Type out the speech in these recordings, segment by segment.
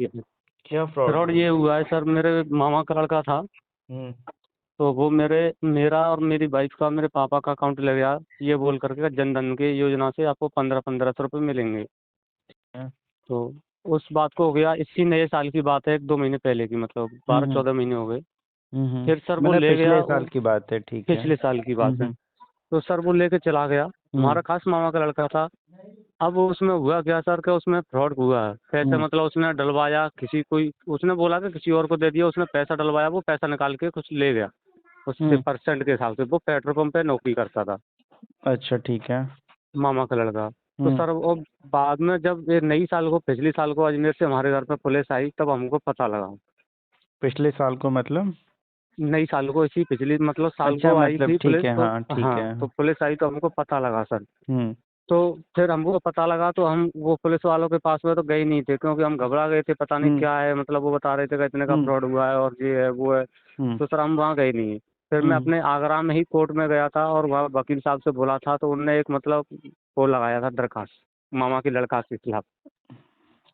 क्या fraud fraud हुआ? ये हुआ है सर, मेरे मामा का लड़का था। हम्म। तो वो मेरा और मेरी वाइफ का मेरे पापा का अकाउंट ले गया, ये बोल करके जन धन की योजना से आपको 1500-1500 रुपये मिलेंगे। हाँ। तो उस बात को हो गया, इसी नए साल की बात है, 1-2 महीने पहले की, मतलब हम्म। 12-14 महीने हो गए। हम्म। फिर सर वो मतलब ले गया पिछले साल की बात है, ठीक है। पिछले साल की बात है। तो सर वो लेके चला गया, हम्म। हमारा खास मामा का लड़का था। अब वो उसमें हुआ क्या सर, कि उसमें फ्रॉड हुआ है। कैसे हम्म। मतलब, उसने डलवाया उसने बोला कि किसी और को दे दिया, उसने पैसा डलवाया, वो पैसा निकाल के कुछ ले गया उससे हम्म। परसेंट के हिसाब से। वो पेट्रोल पंप पे नौकरी करता था, अच्छा, ठीक है। मामा का लड़का। तो हम्म। सर वो बाद में जब ये नई साल को, पिछली साल को अजमेर से हमारे घर पे पुलिस आई, तब हमको पता लगा। पिछले साल को मतलब? नई साल को, इसी पिछली मतलब साल अच्छा, को आई मतलब थी ठीक पुलिस है, तो। हाँ ठीक है। हाँ, तो पुलिस आई तो हमको पता लगा सर। हम्म। तो फिर हमको पता लगा तो हम वो पुलिस वालों के पास में तो गए नहीं थे, क्योंकि हम घबरा गए थे, पता नहीं हम्म। क्या है, मतलब वो बता रहे थे कि इतने का हम्म। फ्रॉड हुआ है और ये है वो है। हम्म। तो सर हम वहाँ गए नहीं। फिर मैं हम्म। अपने आगरा में ही कोर्ट में गया था, और वहाँ वकील साहब से बोला था, तो उनने एक मतलब वो लगाया था दरखास्त, मामा की लड़का के खिलाफ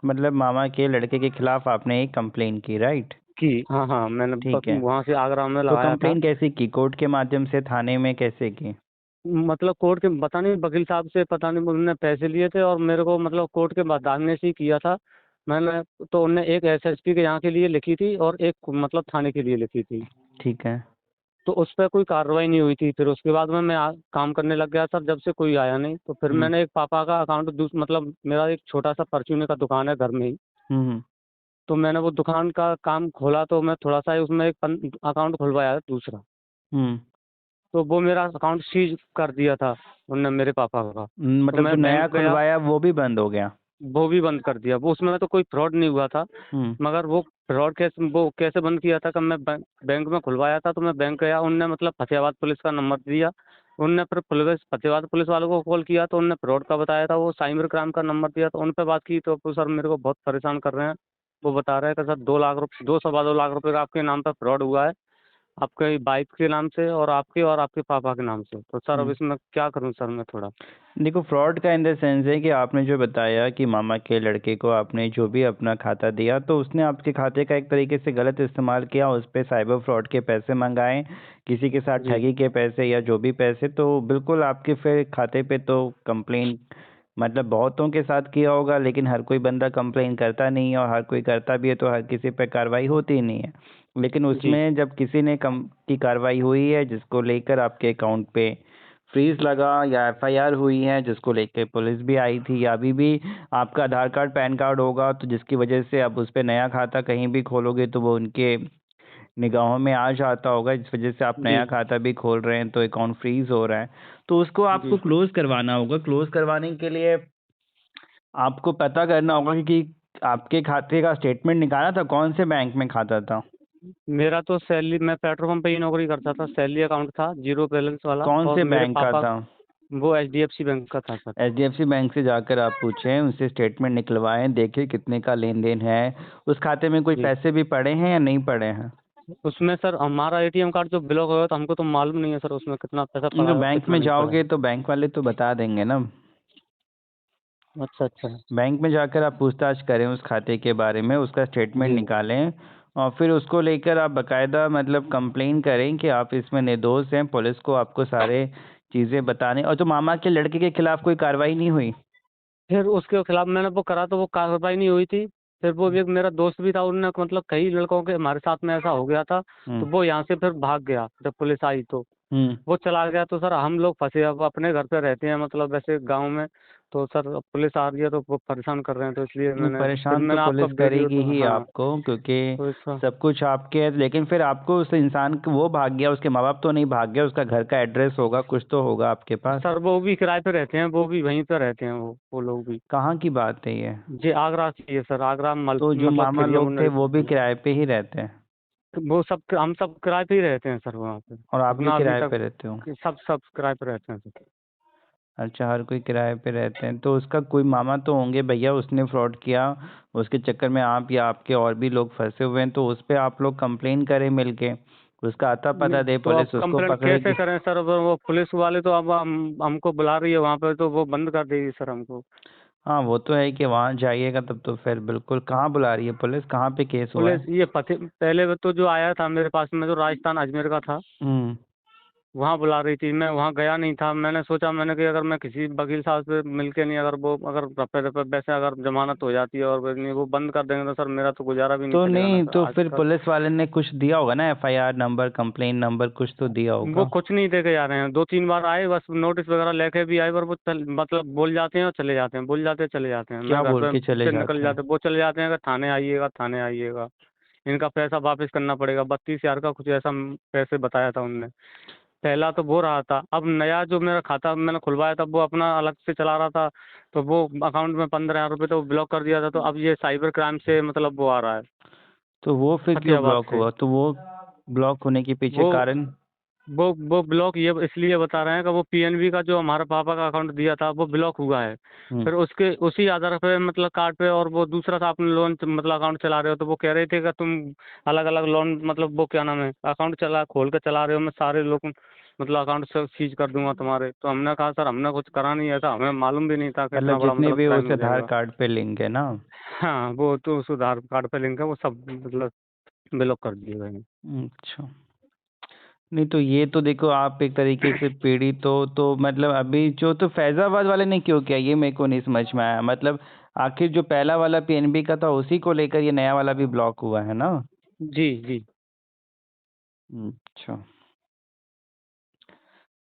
मतलब मामा के लड़के के खिलाफ आपने एक कंप्लेन की, राइट? की। हाँ हाँ, मैंने ठीक है। वहाँ से आगरा में तो लगाया था। कंप्लेन कैसे की? कोर्ट के माध्यम से, थाने में कैसे की? मतलब कोर्ट के, पता नहीं वकील साहब से, पता नहीं उन्होंने पैसे लिए थे, और मेरे को मतलब कोर्ट के बहाने से ही किया था मैंने। तो उनने एक एसएसपी के यहाँ के लिए लिखी थी, और एक मतलब थाने के लिए लिखी थी। ठीक है। तो उस पर कोई कार्रवाई नहीं हुई थी। फिर उसके बाद में मैं काम करने लग गया सर, जब से कोई आया नहीं। तो फिर हम्म। मैंने एक पापा का अकाउंट मतलब मेरा एक छोटा सा परचूने का दुकान है घर में ही। हम्म। तो मैंने वो दुकान का काम खोला, तो मैं थोड़ा सा उसमें एक अकाउंट खुलवाया है दूसरा। हम्म। तो वो मेरा अकाउंट सीज कर दिया था उनने, मेरे पापा का। तो मतलब जो मैं नया बैंक गया, खुलवाया वो भी बंद हो गया? वो भी बंद कर दिया। वो उसमें तो कोई फ्रॉड नहीं हुआ था, हम्म। मगर वो कैसे बंद किया था कि मैं बैंक में खुलवाया था। तो मैं बैंक गया, उनने मतलब फतेहाबाद पुलिस का नंबर दिया। उनने फिर फतेहाबाद पुलिस वालों को कॉल किया, तो उनने फ्रॉड का बताया था। वो साइबर क्राइम का नंबर दिया, तो उन पर बात की। तो सर मेरे को बहुत परेशान कर रहे हैं। वो बता रहे हैं कि सर 2 लाख रुपये, 2 सवा 2 लाख रुपये का आपके नाम पर फ्रॉड हुआ है, आपके वाइफ के नाम से और आपके पापा के नाम से। तो सर अब हम्म। इसमें क्या करूं सर मैं थोड़ा। देखो, फ्रॉड का इन द सेंस है कि आपने जो बताया कि मामा के लड़के को आपने जो भी अपना खाता दिया, तो उसने आपके खाते का एक तरीके से गलत इस्तेमाल किया, उस पे साइबर फ्रॉड के पैसे मंगाए, किसी के साथ जी ठगी के पैसे या जो भी पैसे, तो बिल्कुल आपके फिर खाते पे तो कंप्लेन, मतलब बहुतों के साथ किया होगा, लेकिन हर कोई बंदा कंप्लेन करता नहीं है, और हर कोई करता भी है तो हर किसी पे कार्रवाई होती नहीं है। लेकिन जी उसमें जब किसी ने कम की कार्रवाई हुई है, जिसको लेकर आपके अकाउंट पे फ्रीज लगा, या एफआईआर हुई है जिसको लेके पुलिस भी आई थी, या अभी भी आपका आधार कार्ड पैन कार्ड होगा, तो जिसकी वजह से अब उस पे नया खाता कहीं भी खोलोगे तो वो उनके निगाहों में आ जाता होगा, जिस वजह से आप जी नया खाता भी खोल रहे हैं तो अकाउंट फ्रीज हो रहा है। तो उसको आपको जी क्लोज करवाना होगा। क्लोज करवाने के लिए आपको पता करना होगा कि आपके खाते का स्टेटमेंट निकाला था, कौन से बैंक में खाता था? मेरा तो सैलरी, मैं पेट्रोल पंप पे ही नौकरी करता था, सैलरी अकाउंट था, जीरो बैलेंस वाला। कौन और से मेरे बैंक का पापा, था? वो एचडीएफसी बैंक का था सर। एचडीएफसी बैंक से जाकर आप पूछें, उनसे स्टेटमेंट निकलवाएं, देखिए कितने का लेन देन है, उस खाते में कोई जी, पैसे भी पड़े हैं या नहीं पड़े हैं। उसमें सर हमारा एटीएम कार्ड जो ब्लॉक हो गया, तो हमको तो मालूम नहीं है सर उसमें कितना पैसा पड़ा तो है और बैंक कितना में नहीं पड़ा है। जाओगे तो बैंक वाले तो बता देंगे ना। अच्छा अच्छा। बैंक में जाकर आप पूछताछ करें उस खाते के बारे में, उसका स्टेटमेंट जी निकालें, और फिर उसको लेकर आप बकायदा मतलब कंप्लेन करें कि आप इसमें निर्दोष हैं, पुलिस को आपको सारे चीज़ें बताने। और तो मामा के लड़के के खिलाफ कोई कार्रवाई नहीं हुई? फिर उसके खिलाफ मैंने वो करा, तो वो कार्रवाई नहीं हुई थी। फिर वो एक मेरा दोस्त भी था, उनने मतलब कई लड़कों के हमारे साथ में ऐसा हो गया था। हम्म। तो वो यहाँ से फिर भाग गया जब पुलिस आई तो। हम्म। वो चला गया। तो सर हम लोग फंसे, अब अपने घर पे रहते हैं, मतलब वैसे गांव में। तो सर अब पुलिस आ रही है, तो वो परेशान कर रहे हैं, तो इसलिए नहीं, फिर परेशान तो मैंने आपका पुलिस वीडियो करेगी तो, ही हाँ। आपको, क्योंकि तो इसका, सब कुछ आपके है। लेकिन फिर आपको उस इंसान को, वो भाग गया, उसके माँ बाप तो नहीं भाग गया, उसका घर का एड्रेस होगा, कुछ तो होगा आपके पास। सर वो भी किराए पे रहते हैं, वो भी वहीं पे रहते हैं, वो लोग भी। कहाँ की बात है ये? जी आगरा की है सर, आगरा तो जो मतलब मामा खिरिया लोग थे मुन्नर। वो भी किराए पे ही रहते हैं? वो सब, हम सब किराए पे ही रहते हैं सर वहाँ पे। और आप भी अपना अभी किराए तक पे रहते हो? सब किराए पे रहते हैं सर। अच्छा, हर कोई किराए पे रहते हैं, तो उसका कोई मामा तो होंगे भैया, उसने फ्रॉड किया, उसके चक्कर में आप या आपके और भी लोग फंसे हुए हैं, तो उस पे आप लोग कंप्लेन करें मिलके, उसका आता पता दे तो अब पुलिस, उसको कंप्लेंट कैसे पकड़ेगी। करें सर? अब वो पुलिस वाले तो अब हमको बुला रही है वहाँ पे, तो वो बंद कर देगी सर हमको। हाँ वो तो है कि वहाँ जाइएगा तब तो फिर बिल्कुल। कहाँ बुला रही है पुलिस, कहाँ पे केस हुआ है? पुलिस ये पहले तो जो आया था मेरे पास में, जो राजस्थान अजमेर का था, हम्म। वहाँ बुला रही थी। मैं वहाँ गया नहीं था। मैंने सोचा, मैंने कि अगर मैं किसी वकील साहब से मिल के नहीं, अगर वो अगर रफे दफे वैसे अगर जमानत हो जाती है और नहीं वो बंद कर देंगे तो सर मेरा तो गुजारा भी नहीं तो चलेगा ना नहीं सर तो फिर आजकल। पुलिस वाले ने कुछ दिया होगा ना, एफआईआर नंबर, कंप्लेन नंबर कुछ तो दिया वो होगा। कुछ नहीं दे के जा रहे हैं। 2 3 बार आए, बस नोटिस वगैरह लेके भी आए, पर वो मतलब बोल जाते हैं और चले जाते हैं, बोल जाते हैं चले जाते हैं। मैं क्या घर बोल पे के चले से निकल जाते हैं? जाते, वो चले जाते हैं कि थाने आइएगा, थाने आइएगा, इनका पैसा वापस करना पड़ेगा। 32 हजार का कुछ ऐसा पैसे बताया था उनने। पहला तो वो रहा था। अब नया जो मेरा खाता मैंने खुलवाया था वो अपना अलग से चला रहा था, तो वो अकाउंट में 15 हजार रुपये तो ब्लॉक कर दिया था। तो अब ये साइबर क्राइम से मतलब वो आ रहा है, तो वो फिर क्यों फतेहाबाद ब्लॉक से। हुआ? तो वो ब्लॉक होने के पीछे वो कारण? वो ब्लॉक ये इसलिए बता रहे हैं कि वो पीएनबी का जो हमारे पापा का अकाउंट दिया था वो ब्लॉक हुआ है। हम्म। फिर उसके उसी आधार पे मतलब कार्ड पे, और वो दूसरा था अपने लोन मतलब अकाउंट चला रहे हो, तो वो कह रहे थे कि तुम अलग अलग लोन मतलब वो क्या नाम है अकाउंट चला खोल के चला रहे हो, मैं सारे लोग मतलब अकाउंट से सीज कर दूंगा तुम्हारे। तो हमने कहा सर हमने कुछ करा नहीं है, था हमें मालूम भी नहीं था कि मतलब इतना बड़ा जितने मतलब भी क्राइम उस हो आधार जाएगा। कार्ड पे लिंक है ना। हाँ वो तो उस आधार कार्ड पे लिंक है, वो सब मतलब ब्लॉक कर दिए गए हैं। अच्छा। नहीं तो ये तो देखो आप एक तरीके से पीड़ित हो तो मतलब अभी जो तो फैजाबाद वाले ने क्यों किया ये मेरे को नहीं समझ में आया। मतलब आखिर जो पहला वाला पीएनबी का था उसी को लेकर ये नया वाला भी ब्लॉक हुआ है ना? जी जी। अच्छा।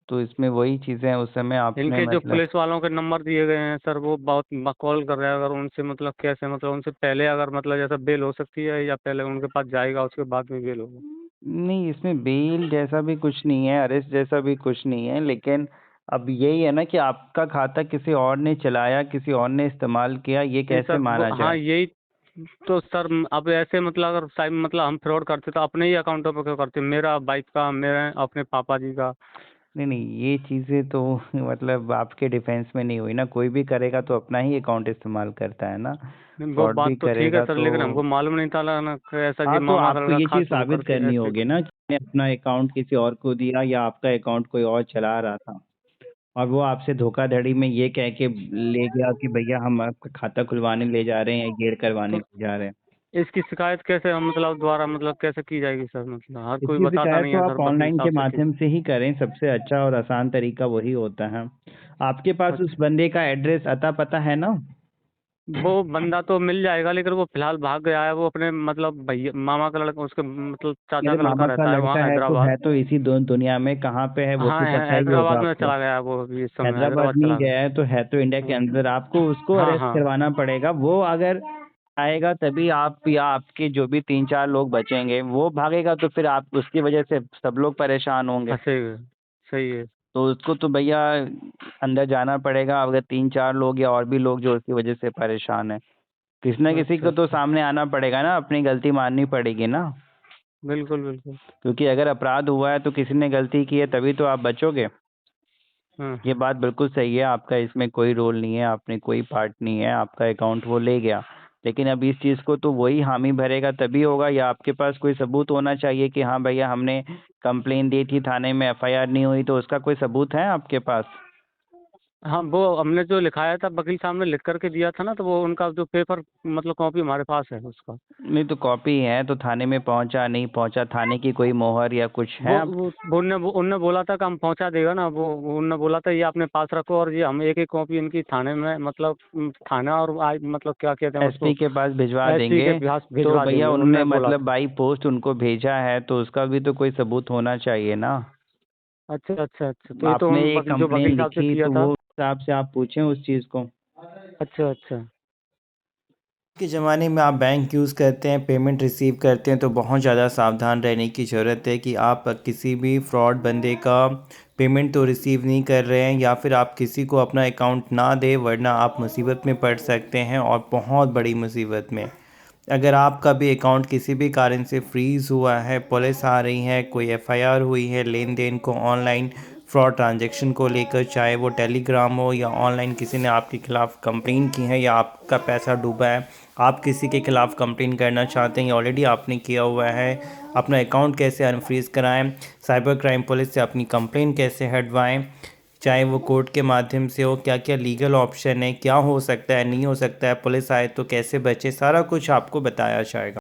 तो इसमें वही चीज़ें उस समय आपने इनके जो मतलब। पुलिस वालों के नंबर दिए गए हैं सर, वो बहुत कॉल कर रहे हैं। अगर उनसे मतलब कैसे मतलब उनसे पहले अगर मतलब जैसा बेल हो सकती है, या पहले उनके पास जाएगा उसके बाद में बेल होगा? नहीं इसमें बेल जैसा भी कुछ नहीं है, अरेस्ट जैसा भी कुछ नहीं है, लेकिन अब यही है ना कि आपका खाता किसी और ने चलाया, किसी और ने इस्तेमाल किया, ये नहीं कैसे सर वो माना हाँ जाए? यही। तो सर अब ऐसे मतलब अगर साइड मतलब हम फ्रॉड करते तो अपने ही अकाउंटों पर क्यों करते? मेरा वाइफ का, मेरे अपने पापा जी का। नहीं नहीं ये चीज़ें तो मतलब आपके डिफेंस में नहीं हुई ना। कोई भी करेगा तो अपना ही अकाउंट इस्तेमाल करता है ना। नहीं, वो फ्रॉड बात भी तो ठीक है करेगा सर, तो। लेकिन हमको मालूम नहीं था ना कि ऐसा जी हाँ तो मामा का आपको लड़का ये खास चीज़ शुरू साबित करके करनी ऐसे। होगी ना कि आपने अपना अकाउंट किसी और को दिया या आपका अकाउंट कोई और चला रहा था, और वो आपसे धोखाधड़ी में ये कह के ले गया कि भैया हम आपका खाता खुलवाने ले जा रहे हैं या गेड़ करवाने तो ले जा रहे हैं। इसकी शिकायत कैसे हम मतलब द्वारा मतलब कैसे की जाएगी सर? मतलब हर कोई इसकी बताता शिकायत नहीं तो है आप सर वकील ऑनलाइन के साहब से कि। माध्यम से ही करें, सबसे अच्छा और आसान तरीका वही होता है। आपके पास उस अच्छा। बंदे का एड्रेस अता पता है ना? वो बंदा तो मिल जाएगा, लेकिन वो फिलहाल भाग गया है। वो अपने मतलब भैया मामा का लड़का, उसके मतलब चाचा मेरे का लड़का मामा का रहता है वहाँ लड़का है हैदराबाद। तो इसी दुनिया में कहाँ पे है वो हाँ तो पता ही होगा हैदराबाद में आपको। चला गया है वो, अभी इस समय हैदराबाद हैदराबाद में ही चला गया। गया है तो है तो इंडिया के हाँ अंदर। आपको उसको हाँ अरेस्ट हाँ। करवाना पड़ेगा। वो अगर आएगा तभी आप या आपके जो भी 3 4 लोग बचेंगे। वो भागेगा तो फिर आप उसकी वजह से सब लोग परेशान होंगे। फंसेगा। सही है। तो उसको तो भैया अंदर जाना पड़ेगा। अगर 3 4 लोग या और भी लोग जो उसकी वजह से परेशान है, किसी ना किसी अच्छा को तो अच्छा। सामने आना पड़ेगा ना, अपनी गलती माननी पड़ेगी ना। बिल्कुल बिल्कुल। क्योंकि अगर अपराध हुआ है तो किसी ने गलती की है तभी तो आप बचोगे। हाँ ये हाँ। बात बिल्कुल सही है आपका, इसमें कोई रोल नहीं है, आपने कोई पार्ट नहीं है, आपका अकाउंट वो ले गया। लेकिन अब इस चीज़ को तो वही हामी भरेगा तभी होगा, या आपके पास कोई सबूत होना चाहिए कि हाँ भैया हमने कंप्लेन दी थी थाने में, एफआईआर नहीं हुई, तो उसका कोई सबूत है आपके पास? हाँ वो हमने जो लिखाया था वकील साहब ने लिख करके दिया था ना, तो वो उनका जो पेपर मतलब कॉपी हमारे पास है उसका। नहीं तो कॉपी है तो थाने में पहुंचा नहीं पहुंचा, थाने की कोई मोहर या कुछ है आप? उनने बोला था कि हम पहुंचा देगा ना। उनने बोला था ये अपने पास रखो, और ये हम एक एक कॉपी इनकी थाने में मतलब थाना और मतलब क्या कहते हैं उसको, एसपी के पास भिजवा एसपी देंगे। के पास तो भिजवा भैया देंगे, उनने उनने बोला मतलब था। बाई पोस्ट उनको भेजा है तो उसका भी तो कोई सबूत होना चाहिए ना। अच्छा अच्छा अच्छा। तो ये तो आपने हम ये जो कंप्लेन वकील साहब से लिखी किया तो था। वो हिसाब से आप पूछें उस चीज़ को। अच्छा अच्छा। के ज़माने में आप बैंक यूज़ करते हैं, पेमेंट रिसीव करते हैं तो बहुत ज़्यादा सावधान रहने की ज़रूरत है कि आप किसी भी फ्रॉड बंदे का पेमेंट तो रिसीव नहीं कर रहे हैं, या फिर आप किसी को अपना अकाउंट ना दें, वरना आप मुसीबत में पड़ सकते हैं और बहुत बड़ी मुसीबत में। अगर आपका भी अकाउंट किसी भी कारण से फ्रीज़ हुआ है, पुलिस आ रही है, कोई एफआईआर हुई है लेन देन को ऑनलाइन फ्रॉड ट्रांजैक्शन को लेकर, चाहे वो टेलीग्राम हो या ऑनलाइन किसी ने आपके खिलाफ़ कंप्लेन की है या आपका पैसा डूबा है, आप किसी के खिलाफ़ कंप्लेन करना चाहते हैं या ऑलरेडी आपने किया हुआ है, अपना अकाउंट कैसे अनफ्रीज़ कराएं, साइबर क्राइम पुलिस से अपनी कंप्लेन कैसे हटवाएं, चाहे वो कोर्ट के माध्यम से हो, क्या क्या लीगल ऑप्शन है, क्या हो सकता है नहीं हो सकता है, पुलिस आए तो कैसे बचे, सारा कुछ आपको बताया जाएगा।